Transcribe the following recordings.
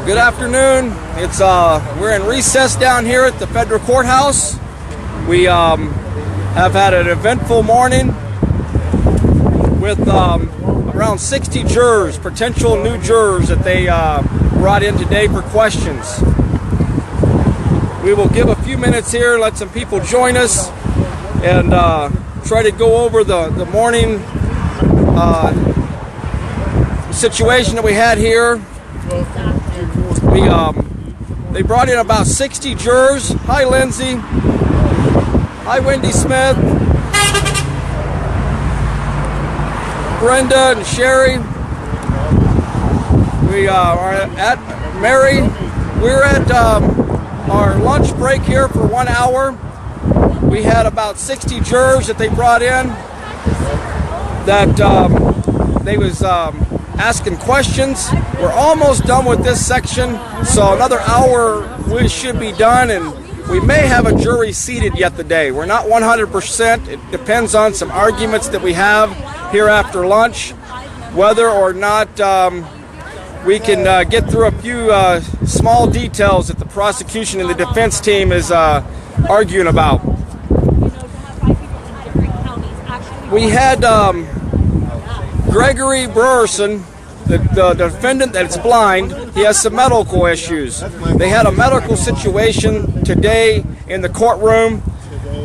Good afternoon. It's we're in recess down here at the federal courthouse. We have had an eventful morning with around 60 jurors, potential new jurors that they brought in today for questions. We will give a few minutes here, let some people join us, and try to go over the morning situation that we had here. They brought in about 60 jurors. Hi, Lindsay. Hi, Wendy Smith. Brenda and Sherry. We are at Mary. We're at our lunch break here for 1 hour. We had about 60 jurors that they brought in that they was asking questions. We're almost done with this section, so another hour we should be done, and we may have a jury seated yet today. We're not 100%. It depends on some arguments that we have here after lunch, whether or not we can get through a few small details that the prosecution and the defense team is arguing about. We had Gregory Brerson, the defendant that's blind. He has some medical issues. They had a medical situation today in the courtroom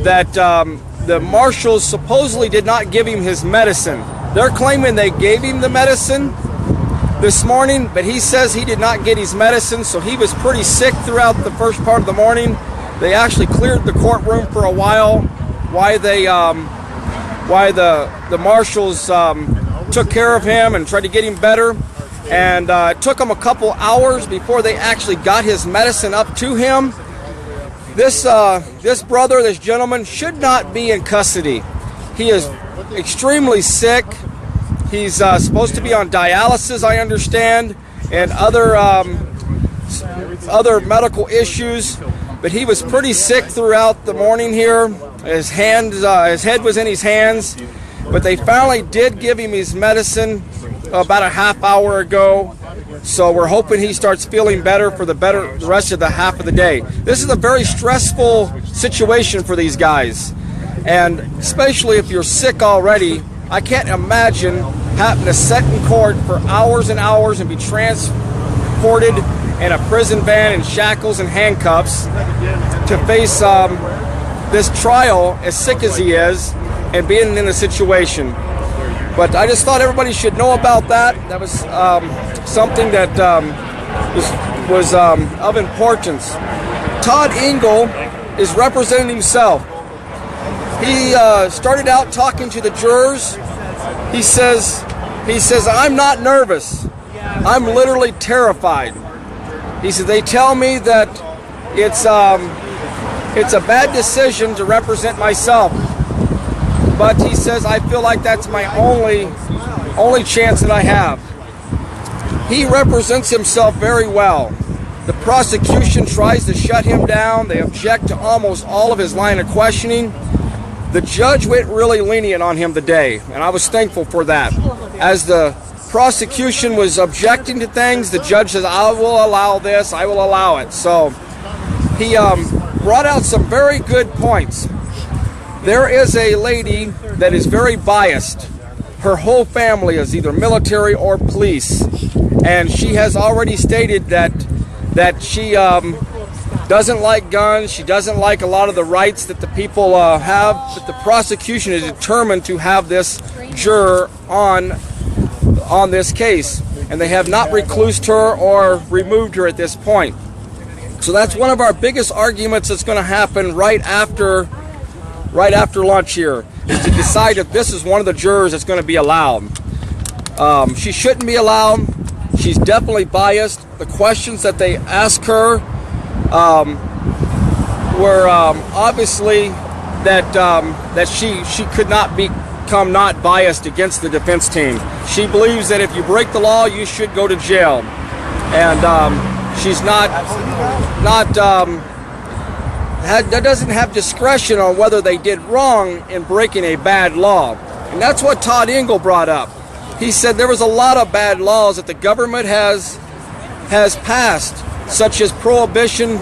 that the marshals supposedly did not give him his medicine. They're claiming they gave him the medicine this morning, but he says he did not get his medicine, so he was pretty sick throughout the first part of the morning. They actually cleared the courtroom for a while, why the marshals took care of him and tried to get him better, and it took them a couple hours before they actually got his medicine up to him. This brother, this gentleman, should not be in custody. He is extremely sick. He's supposed to be on dialysis, I understand, and other medical issues, but he was pretty sick throughout the morning here. His head was in his hands, but they finally did give him his medicine about a half hour ago. So we're hoping he starts feeling better for the rest of the half of the day. This is a very stressful situation for these guys, and especially if you're sick already. I can't imagine having to sit in court for hours and hours and be transported in a prison van in shackles and handcuffs to face this trial, as sick as he is, and being in the situation. But I just thought everybody should know about that. That was something that was of importance. Todd Engel is representing himself. He started out talking to the jurors. He says, I'm not nervous. I'm literally terrified. He said, they tell me that it's a bad decision to represent myself. But he says, I feel like that's my only chance that I have. He represents himself very well. The prosecution tries to shut him down. They object to almost all of his line of questioning. The judge went really lenient on him today, and I was thankful for that. As the prosecution was objecting to things, the judge says, I will allow this, I will allow it. So he brought out some very good points. There is a lady that is very biased. Her whole family is either military or police, and she has already stated that she doesn't like guns. She doesn't like a lot of the rights that the people have, but the prosecution is determined to have this juror on this case, and they have not reclused her or removed her at this point. So that's one of our biggest arguments that's going to happen right after lunch here, is to decide if this is one of the jurors that's going to be allowed. She shouldn't be allowed. She's definitely biased. The questions that they asked her were obviously that she could not become not biased against the defense team. She believes that if you break the law, you should go to jail, and she's doesn't have discretion on whether they did wrong in breaking a bad law. And that's what Todd Engel brought up. He said there was a lot of bad laws that the government has has passed, such as prohibition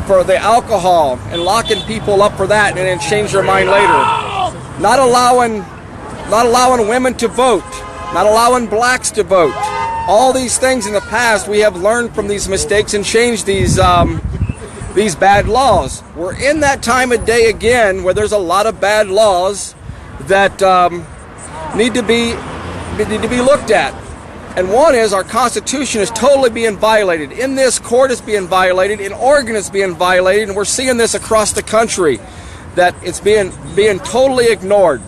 for the alcohol and locking people up for that and then change their mind later. Not allowing women to vote, not allowing blacks to vote. All these things in the past, we have learned from these mistakes and changed these bad laws. We're in that time of day again where there's a lot of bad laws that need to be looked at. And one is our Constitution is totally being violated. In this court it's being violated, in Oregon it's being violated, and we're seeing this across the country, that it's being totally ignored.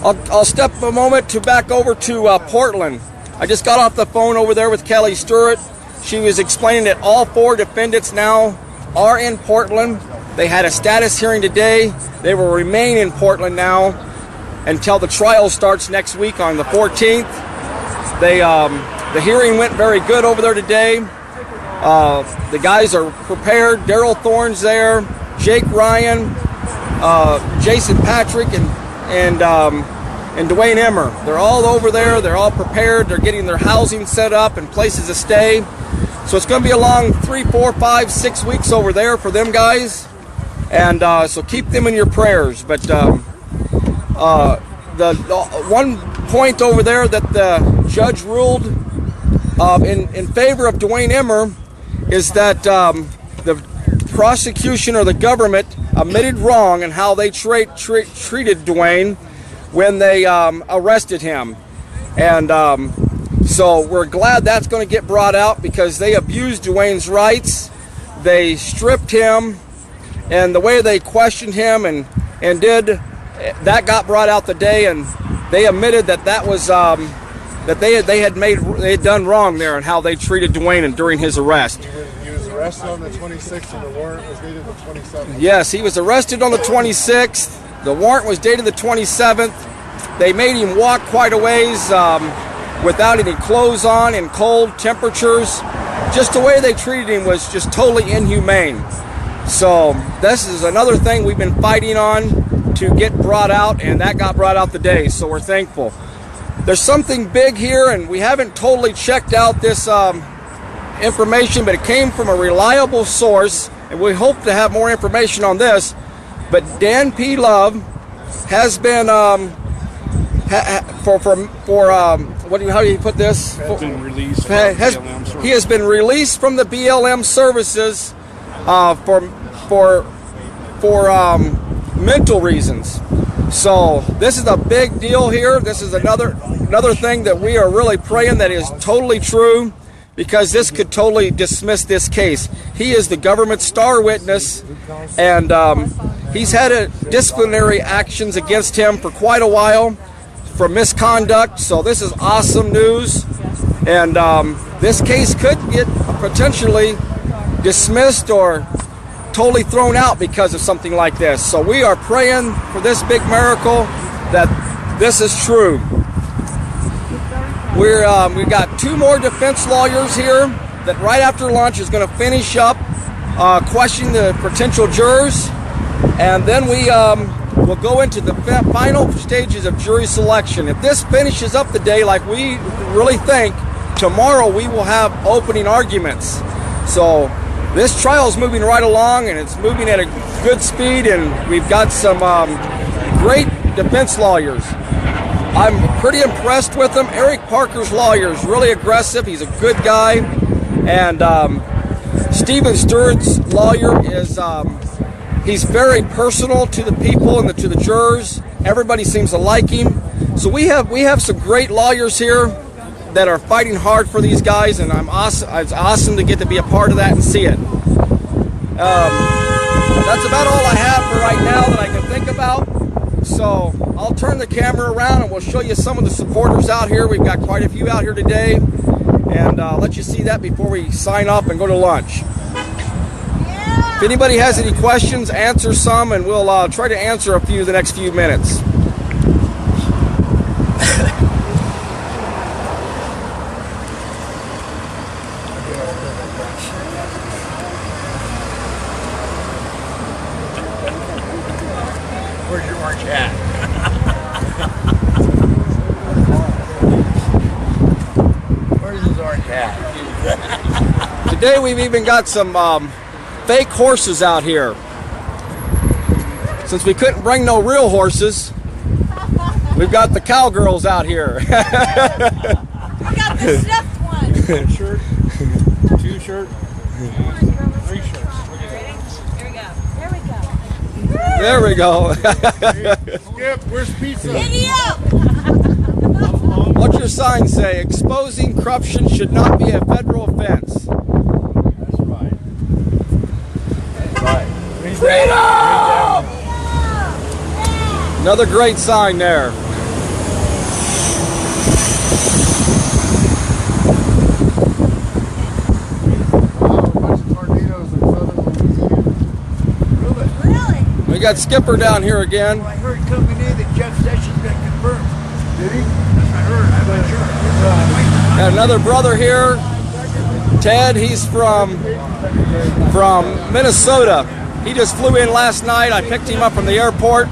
I'll step a moment back over to Portland. I just got off the phone over there with Kelly Stewart. She was explaining that all 4 defendants now are in Portland. They had a status hearing today. They will remain in Portland now until the trial starts next week on the 14th. The hearing went very good over there today. The guys are prepared. Daryl Thorne's there, Jake Ryan, Jason Patrick, and Dwayne Emmer. They're all over there. They're all prepared. They're getting their housing set up and places to stay. So it's going to be a long 3, 4, 5, 6 weeks over there for them guys. And so keep them in your prayers. But the one point over there that the judge ruled in favor of Dwayne Emmer is that the prosecution or the government admitted wrong in how they treated Dwayne when they arrested him. And so we're glad that's going to get brought out, because they abused Dwayne's rights. They stripped him, and the way they questioned him and did that got brought out today, and they admitted that was that they had done wrong there in how they treated Dwayne and during his arrest. He was arrested on the 26th, and the warrant was dated the 27th. Yes, he was arrested on the 26th. The warrant was dated the 27th. They made him walk quite a ways without any clothes on in cold temperatures. Just the way they treated him was just totally inhumane. So this is another thing we've been fighting on to get brought out, and that got brought out today, so we're thankful. There's something big here, and we haven't totally checked out this information, but it came from a reliable source, and we hope to have more information on this. But Dan P. Love has been how do you put this? Has been released from BLM services. He has been released from the BLM services for mental reasons. So this is a big deal here. This is another thing that we are really praying that is totally true, because this could totally dismiss this case. He is the government star witness, and he's had disciplinary actions against him for quite a while for misconduct. So this is awesome news, and this case could get potentially dismissed or totally thrown out because of something like this. So we are praying for this big miracle that this is true. We've got 2 more defense lawyers here that right after lunch is going to finish up questioning the potential jurors, and then we will go into the final stages of jury selection. If this finishes up the day like we really think, tomorrow we will have opening arguments. So this trial is moving right along, and it's moving at a good speed, and we've got some great defense lawyers. I'm pretty impressed with them. Eric Parker's lawyer is really aggressive. He's a good guy. And Stephen Stewart's lawyer is he's very personal to the people and to the jurors. Everybody seems to like him. So we have some great lawyers here that are fighting hard for these guys, and it's awesome to get to be a part of that and see it. That's about all I have for right now that I can think about. So I'll turn the camera around and we'll show you some of the supporters out here. We've got quite a few out here today, and let you see that before we sign off and go to lunch. If anybody has any questions, answer some, and we'll try to answer a few the next few minutes. Where's your orange hat? Where's his orange hat? hat. Today we've even got some fake horses out here. Since we couldn't bring no real horses, we've got the cowgirls out here. I got the stuffed one. Shirt, 2 shirts, 3 shirts. Ready? Here we go. Here we go. There we go. Skip, where's pizza? Giddy up! What's your sign say? Exposing corruption should not be a federal offense. That's right. That's right. Freedom! Another great sign there. Really? We got Skipper down here again. I heard coming in that Jeff Sessions got confirmed. Did he? That's what I heard. I'm not sure. Got another brother here, Ted. He's from Minnesota. He just flew in last night. I picked him up from the airport.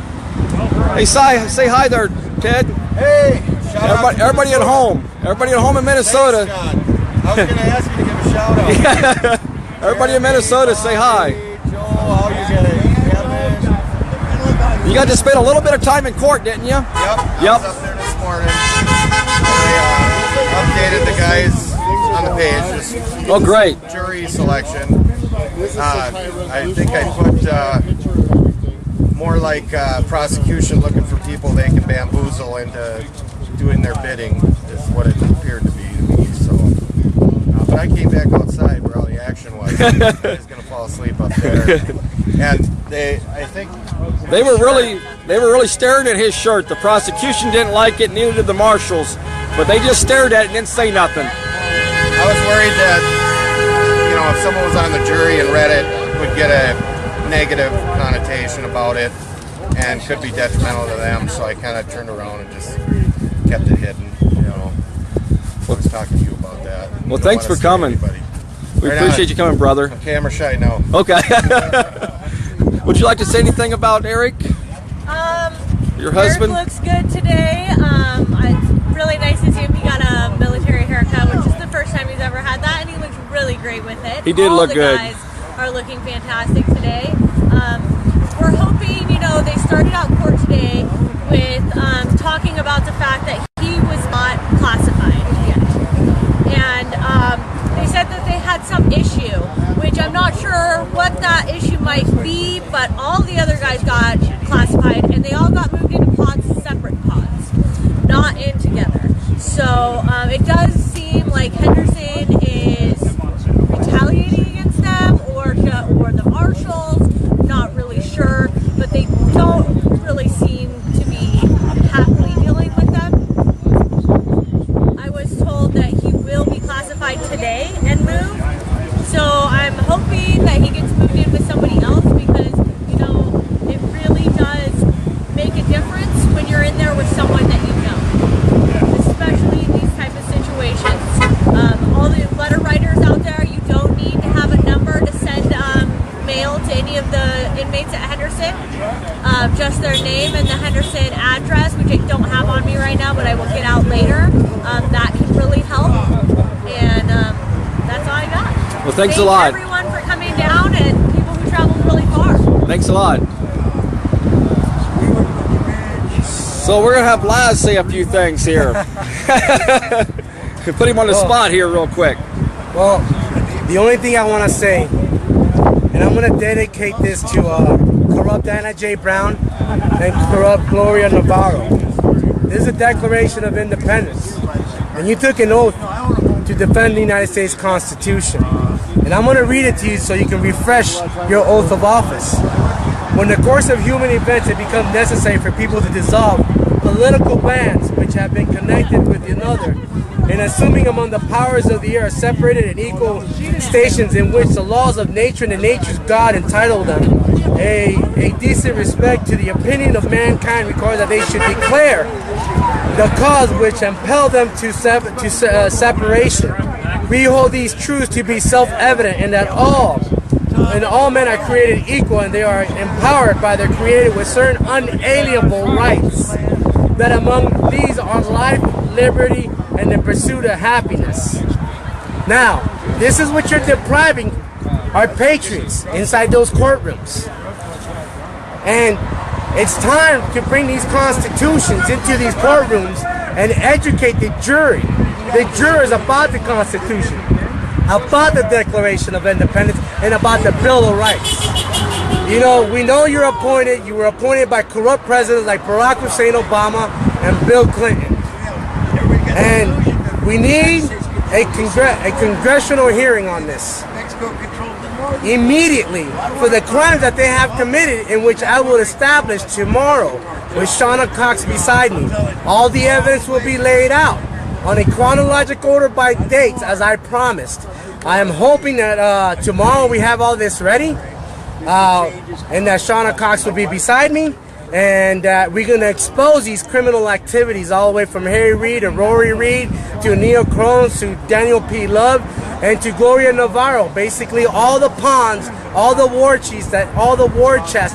Hey, say hi there, Ted. Hey! Shout Everybody at home. Everybody at home in Minnesota. Thanks, John. I was going to ask you to give a shout out. Everybody in Minnesota, say hi. Joel, how you guys? You got to spend a little bit of time in court, didn't you? Yep. I was up there this morning. I updated the guys on the page. Just Oh, great. jury selection. I think I put more like prosecution looking for people they can bamboozle into doing their bidding is what it appeared to be to me. So, but I came back outside where all the action was. I was going to fall asleep up there, and they were really staring at his shirt. The prosecution didn't like it, neither did the marshals, but they just stared at it and didn't say nothing. I was worried that if someone was on the jury and read it, would get a negative connotation about it and could be detrimental to them. So I kind of turned around and just kept it hidden. I was talking to you about that. Well, thanks for coming. We appreciate you coming, brother. Camera shy now. Okay. Would you like to say anything about Eric? Your husband? Eric looks good today. It's really nice to see him. He got a military haircut, which is the first time he's ever had that, and he looks really great with it. He did look good. All the guys are looking fantastic today. We're hoping, they started out court today with talking about the fact that he was not classified yet. And they said that they had some issue, which I'm not sure what that issue might be, but all the other guys got classified and they all got moved into pods, separate pods, not in together. So it does seem like Henderson is retaliating against them or the marshals, not really sure, but they don't really seem to be happily dealing with them. I was told that he will be classified today and moved, so I'm hoping that he gets moved in with somebody else because, it really does make a difference when you're in there with someone that you know, especially in these type of situations. All the letter writers out there, you don't need to have a number to send mail to any of the inmates at Henderson. Just their name and the Henderson address, which I don't have on me right now, but I will get out later. That can really help. And that's all I got. Well, thanks a lot. Everyone for coming down and people who traveled really far. Thanks a lot. So we're going to have Laz say a few things here. Put him on the spot here real quick. Well, the only thing I want to say, and I'm going to dedicate this to corrupt Anna J. Brown and corrupt Gloria Navarro. This is a Declaration of Independence, and you took an oath to defend the United States Constitution. And I'm going to read it to you so you can refresh your oath of office. When the course of human events it becomes necessary for people to dissolve political bands which have been connected with another, and assuming among the powers of the air are separated in equal stations in which the laws of nature and the nature's God entitle them, a decent respect to the opinion of mankind requires that they should declare the cause which impelled them to separation. We hold these truths to be self-evident, and that all men are created equal, and they are empowered by their Creator with certain unalienable rights. That among these are life, liberty, and the pursuit of happiness. Now, this is what you're depriving our patriots inside those courtrooms. And it's time to bring these constitutions into these courtrooms and educate the jury, the jurors, about the Constitution, about the Declaration of Independence, and about the Bill of Rights. You know, we know you were appointed by corrupt presidents like Barack Hussein Obama and Bill Clinton. And we need a congressional hearing on this immediately for the crimes that they have committed, in which I will establish tomorrow with Shauna Cox beside me. All the evidence will be laid out on a chronological order by dates, as I promised. I am hoping that tomorrow we have all this ready, and that Shauna Cox will be beside me, and we're going to expose these criminal activities all the way from Harry Reid to Rory Reid to Neil Crones to Daniel P. Love and to Gloria Navarro. Basically all the pawns, all the war chests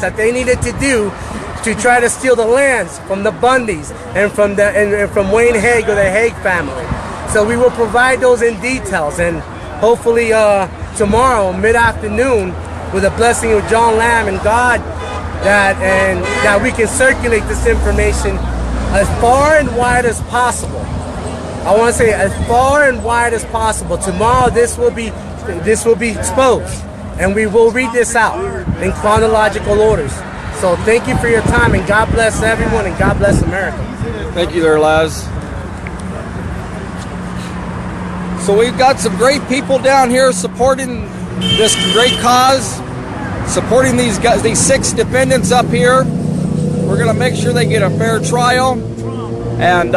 that they needed to do to try to steal the lands from the Bundys and from Wayne Hague or the Hague family. So we will provide those in details, and hopefully tomorrow mid-afternoon, with the blessing of John Lamb and God, that we can circulate this information as far and wide as possible. I want to say as far and wide as possible. Tomorrow this will be exposed, and we will read this out in chronological orders. So thank you for your time, and God bless everyone, and God bless America. Thank you there, Laz. So we've got some great people down here supporting this great cause, supporting these guys, these 6 defendants up here. We're going to make sure they get a fair trial, and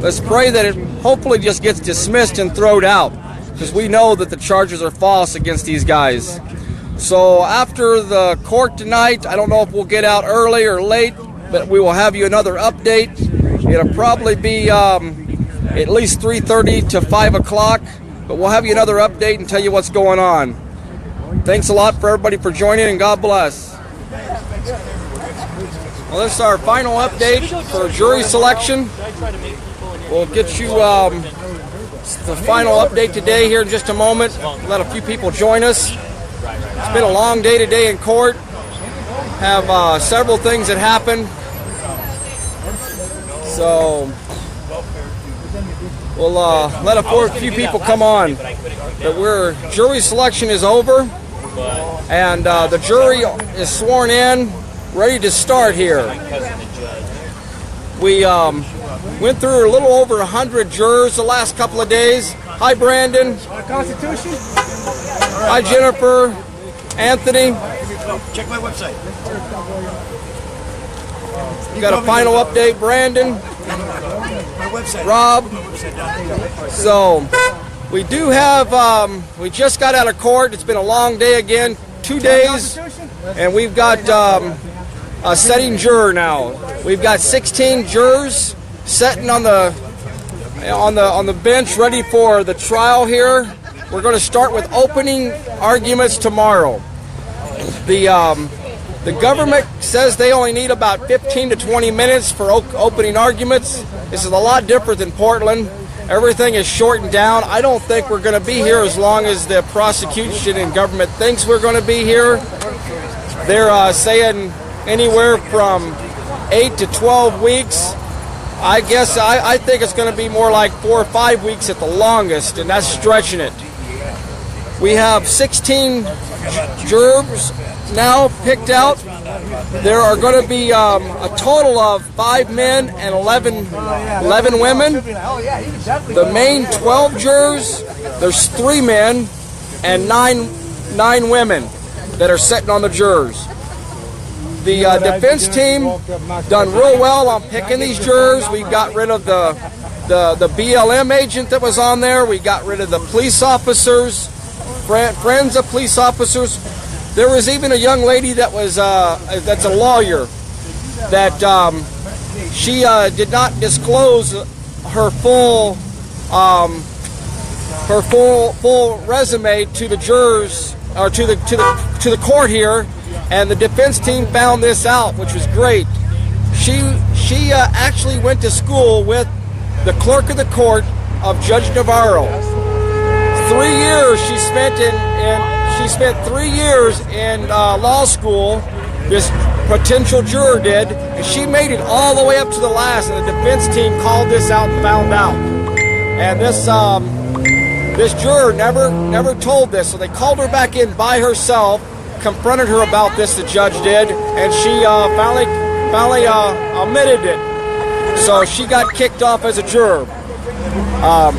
let's pray that it hopefully just gets dismissed and thrown out, because we know that the charges are false against these guys. So after the court tonight, I don't know if we'll get out early or late, but we will have you another update. It'll probably be at least 3:30 to 5 o'clock, but we'll have you another update and tell you what's going on. Thanks a lot for everybody for joining, and God bless. Well, this is our final update for jury selection. We'll get you the final update today here in just a moment. Let a few people join us. It's been a long day today in court. Have several things that happened. So we'll let a few people come on. But jury selection is over, and the jury is sworn in, ready to start here. We went through a little over 100 jurors the last couple of days. Hi, Brandon. Constitution? Hi, Jennifer. Anthony. Check my website. You got a final update, Brandon? My website. Rob. So we do have, we just got out of court. It's been a long day again, 2 days, and we've got a setting juror now. We've got 16 jurors sitting on the bench, ready for the trial here. We're going to start with opening arguments tomorrow. The government says they only need about 15 to 20 minutes for opening arguments. This is a lot different than Portland. Everything is shortened down. I don't think we're going to be here as long as the prosecution and government thinks we're going to be here. They're saying anywhere from 8 to 12 weeks. I guess I think it's going to be more like 4 or 5 weeks at the longest, and that's stretching it. We have 16 jurors now picked out. There are going to be a total of 5 men and 11 women. The main 12 jurors, there's 3 men and 9 women that are sitting on the jurors. The defense team done real well on picking these jurors. We got rid of the BLM agent that was on there. We got rid of the police officers, friends of police officers. There was even a young lady that was that's a lawyer that she did not disclose her full resume to the jurors or to the court here, and the defense team found this out, which was great. She actually went to school with the clerk of the court of Judge Navarro. 3 years she spent she spent 3 years in law school. This potential juror did, and she made it all the way up to the last. And the defense team called this out and found out. And this juror never told this, so they called her back in by herself, confronted her about this. The judge did, and she finally admitted it. So she got kicked off as a juror.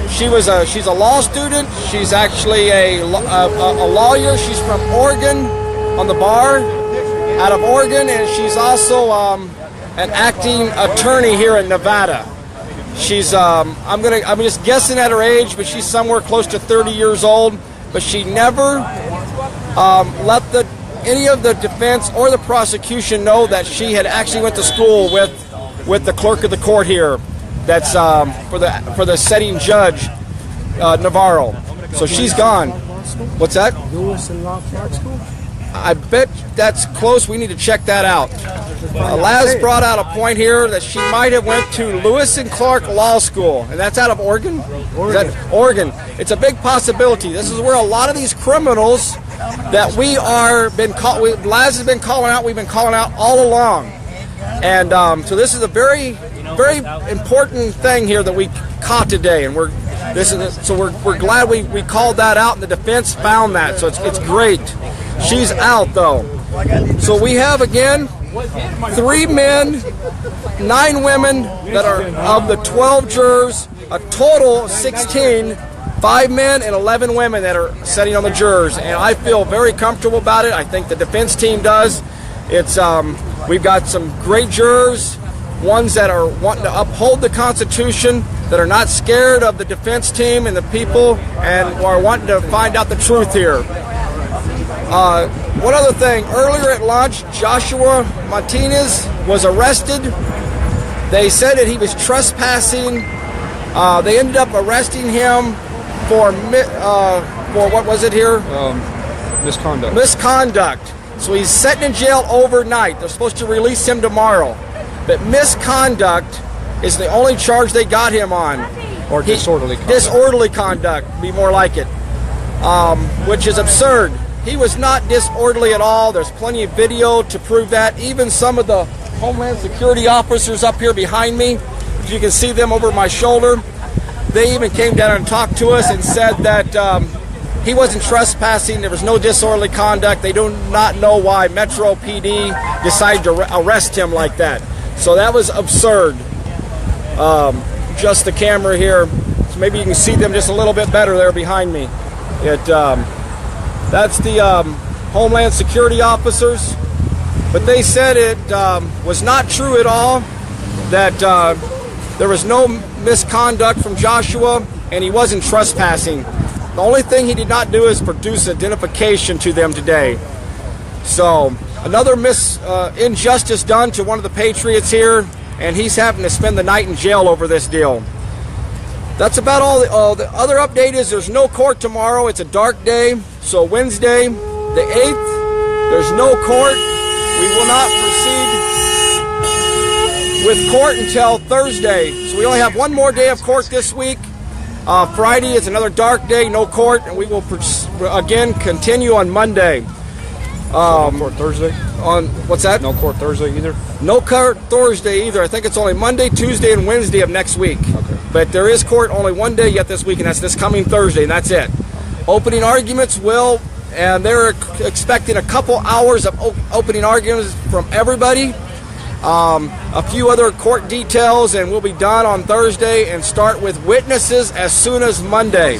She's a law student. She's actually a lawyer. She's from Oregon, on the bar out of Oregon, and she's also an acting attorney here in Nevada. She's I'm just guessing at her age, but she's somewhere close to 30 years old. But she never let any of the defense or the prosecution know that she had actually went to school with the clerk of the court here. That's for the setting judge, Navarro. So she's gone. What's that? Lewis and Clark School? I bet that's close. We need to check that out. Laz brought out a point here that she might have went to Lewis and Clark Law School, and that's out of Oregon? Oregon. It's a big possibility. This is where a lot of these criminals that Laz has been calling out, we've been calling out all along. And so this is a very, very important thing here that we caught today, and we're glad we called that out, and the defense found that. So it's great. She's out though. So we have again 3 men, 9 women that are of the 12 jurors, a total of 16. 5 men and 11 women that are sitting on the jurors, and I feel very comfortable about it. I think the defense team does. It's we've got some great jurors, ones that are wanting to uphold the Constitution, that are not scared of the defense team and the people, and are wanting to find out the truth here. One other thing, earlier at lunch, Joshua Martinez was arrested. They said that he was trespassing. They ended up arresting him for what was it here? Misconduct. Misconduct. So he's sitting in jail overnight. They're supposed to release him tomorrow. But misconduct is the only charge they got him on. Or disorderly conduct. Disorderly conduct, be more like it. Which is absurd. He was not disorderly at all. There's plenty of video to prove that. Even some of the Homeland Security officers up here behind me, if you can see them over my shoulder, they even came down and talked to us and said that he wasn't trespassing. There was no disorderly conduct. They do not know why Metro PD decided to arrest him like that. So that was absurd. Just the camera here, so maybe you can see them just a little bit better there behind me. That's the Homeland Security officers, but they said it was not true at all, that there was no misconduct from Joshua, and he wasn't trespassing. The only thing he did not do is produce identification to them today. So another injustice done to one of the Patriots here, and he's having to spend the night in jail over this deal. That's about all. The other update is there's no court tomorrow. It's a dark day. So Wednesday, the 8th, there's no court. We will not proceed with court until Thursday. So we only have one more day of court this week. Friday is another dark day, no court, and we will again continue on Monday. No court Thursday? On what's that? No court Thursday either? No court Thursday either. I think it's only Monday, Tuesday, and Wednesday of next week. Okay. But there is court only one day yet this week, and that's this coming Thursday, and that's it. Opening arguments and they're expecting a couple hours of opening arguments from everybody. A few other court details, and we'll be done on Thursday and start with witnesses as soon as Monday.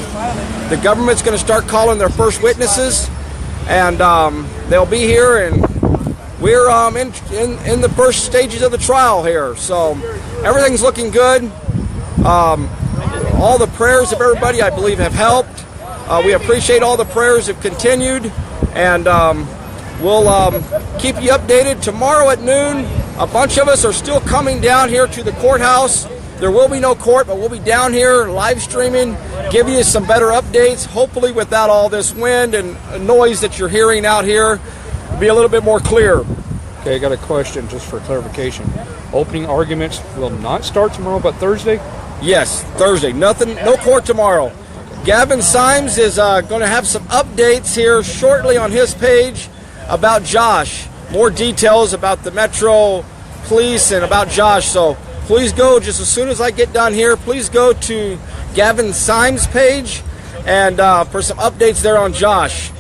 The government's going to start calling their first witnesses, and they'll be here, and we're in the first stages of the trial here. So everything's looking good. All the prayers of everybody, I believe, have helped. We appreciate all the prayers have continued, and we'll keep you updated. Tomorrow at noon, a bunch of us are still coming down here to the courthouse. There will be no court, but we'll be down here live streaming, giving you some better updates, hopefully without all this wind and noise that you're hearing out here. It'll be a little bit more clear. Okay, I got a question just for clarification. Opening arguments will not start tomorrow, but Thursday? Yes, Thursday. No court tomorrow. Gavin Symes is going to have some updates here shortly on his page about Josh. More details about the Metro Police and about Josh. So please go, just as soon as I get done here, please go to Gavin Symes' page and for some updates there on Josh.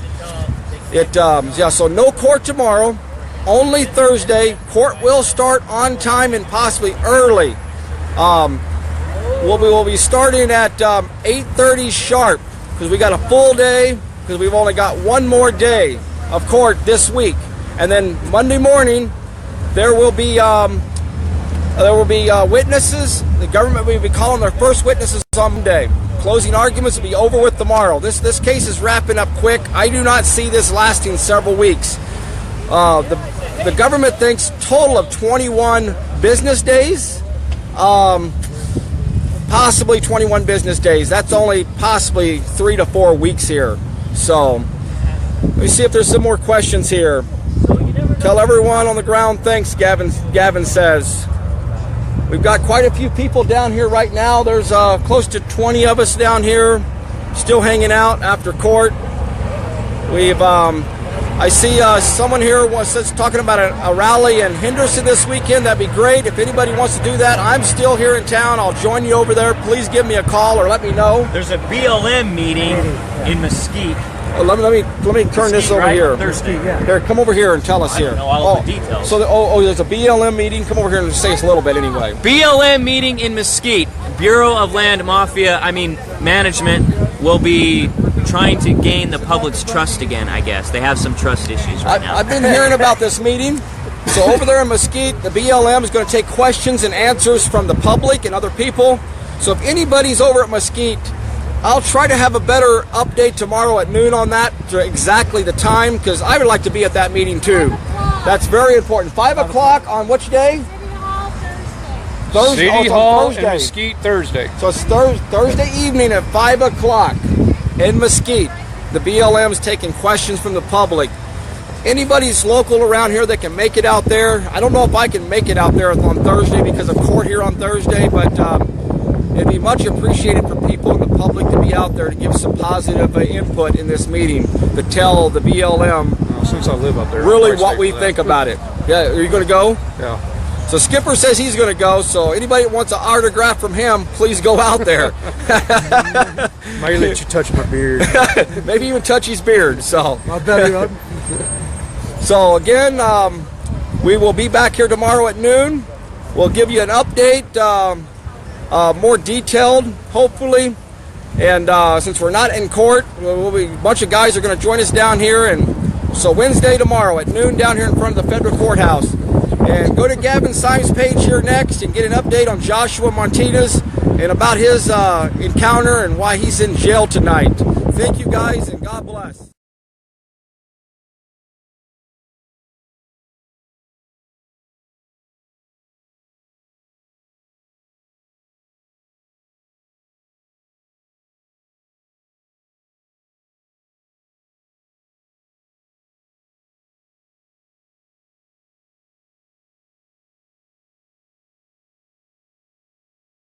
So no court tomorrow, only Thursday. Court will start on time and possibly early. We'll be starting at 8:30 sharp because we got a full day because we've only got one more day of court this week, and then Monday morning there will be witnesses. The government will be calling their first witnesses on Monday. Closing arguments will be over with tomorrow. This case is wrapping up quick. I do not see this lasting several weeks. The government thinks total of 21 business days. Possibly 21 business days. That's only possibly 3 to 4 weeks here. So let me see if there's some more questions here. Tell everyone on the ground thanks, Gavin says. We've got quite a few people down here right now. There's close to 20 of us down here still hanging out after court. I see someone here says talking about a rally in Henderson this weekend. That'd be great. If anybody wants to do that, I'm still here in town. I'll join you over there. Please give me a call or let me know. There's a BLM meeting in Mesquite. Let me turn this over here. Thursday. Here, come over here and tell us here. I don't know all the details. So there's a BLM meeting. Come over here and say us a little bit anyway. BLM meeting in Mesquite. Bureau of Land Management will be trying to gain the public's trust again, I guess. They have some trust issues right now. I've been hearing about this meeting. So over there in Mesquite, the BLM is going to take questions and answers from the public and other people. So if anybody's over at Mesquite, I'll try to have a better update tomorrow at noon on that, to exactly the time, because I would like to be at that meeting too. That's very important. 5 o'clock on which day? Thursday. City Hall in Mesquite Thursday. So it's Thursday evening at 5 o'clock in Mesquite. The BLM is taking questions from the public. Anybody's local around here that can make it out there. I don't know if I can make it out there on Thursday because of court here on Thursday, but it'd be much appreciated for people in the public to be out there to give some positive input in this meeting, to tell the BLM Since I live up there, really what we think about it. Yeah, are you going to go? Yeah. So Skipper says he's going to go, so anybody that wants an autograph from him, please go out there. Might let you touch my beard. Maybe even touch his beard. So I'll bet you up. So again, we will be back here tomorrow at noon. We'll give you an update, more detailed, hopefully. And since we're not in court, a bunch of guys are going to join us down here. And so Wednesday tomorrow at noon down here in front of the federal courthouse. And go to Gavin Symes' page here next and get an update on Joshua Martinez and about his encounter and why he's in jail tonight. Thank you guys, and God bless.